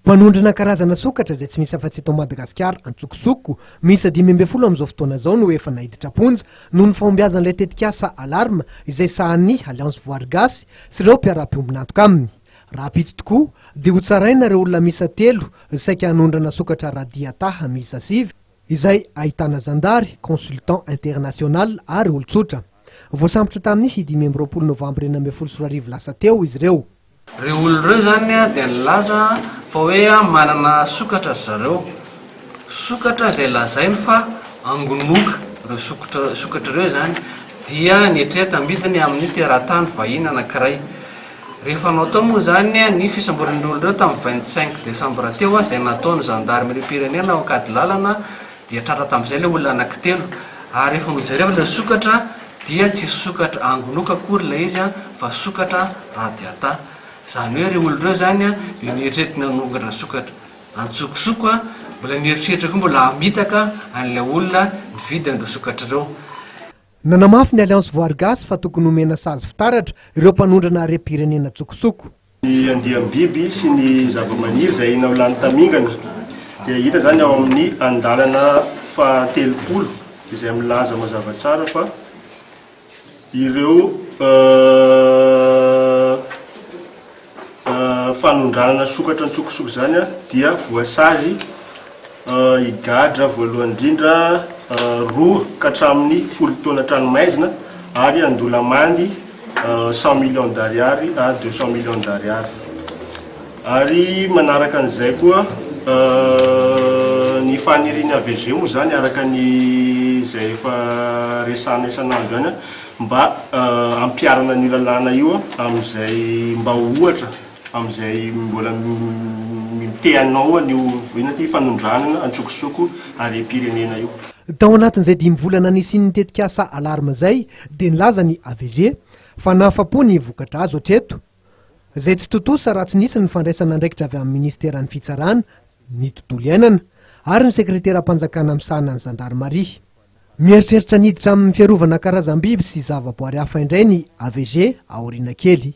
Fanondrana karazana sokatra izay tsy misy afa-tsy eto Madagasikara, antsokosoko, misy 5 amin'izao fotoana izao no efa nahiditra-ponja noho ny fahombiazan'ilay tetikasa alarma izay sahan'ny Alliance Voarigasy sy ireo mpiara-miombon'antoka aminy. Raha pitsy tokoa dia ho tsaraina ireo olona misa 3 saika hanondrana sokatra raharaha misa 5 izay ahitana zandary, consultant international ary olon-tsotra. Voasambotra tamin'ny 20 Novambra 2010 lasa teo izy ireo. Ireo olon'ireo zany dia nilaza fa hoe manana sokatra zareo. Sokatra izay lazainy fa angonoka ireo sokatra ireo zany dia nietreta ambidiny amin'ny teratany vahiny anankiray. Rehefa natao moa zany ny fisamboran'ny olon'ireo tamin'ny 25 Desambra teo izay nataony zandarimeripirenena ao ankady lalana dia tratra tamin'izay ilay olona anankitelo. Ary rehefa nojereva ilay sokatra dia tsy sokatra angonoka akory ilay izy fa sokatra raharaha. Zany hoe ireo olon'ireo zany dia nieritreritra nanongana sokatra antsokosoko mbola nieritreritra koa mbola hamitaka an'ilay olona nividy an'ireo sokatra ireo. Nanamafy ny Alliance Voarigasy fa tokony homena sazy fitaratra ireo mpanondrana harem-pirenena antsokosoko. Ny andiam-biby sy ny zava-maniry izay naolany tamingana dia hita zany ao amin'ny andalana faha-30 izay milaza mazava tsara fa ireo fanondranana sokatra antsokosoko zany dia voasazy higadra voalohany indrindra 2 ka hatramin'ny 10 taona tranomaizina ary andola mandy 100 millions d'ariary à 200 millions d'ariary. Ary manaraka an'izay koa ny faniriany AVG moa zany araka ny izay efa resana isan'andro any mba ampiarana ny lalàna io amin'izay mba ohatra amin'izay mbola miteanao ny fanondranana antsokosoko harem-pirenena io. Tao anatin'izay 5 volana nisian'ny tetikasa alarma izay dia nilaza ny AVG fa nahafa-po ny vokatra azo hatreto izay tsy totosa raha tsy nisy ny fandraisana andraikitra avy amin'ny ministeran'ny fitsarana, ny tontolo iainana ary ny sekretera-panjakana amisahana ny zandarimary. Mieritreritra niditra amin'ny fiarovana karazam-biby sy zavaboary hafa indray ny AVG aoriana kely.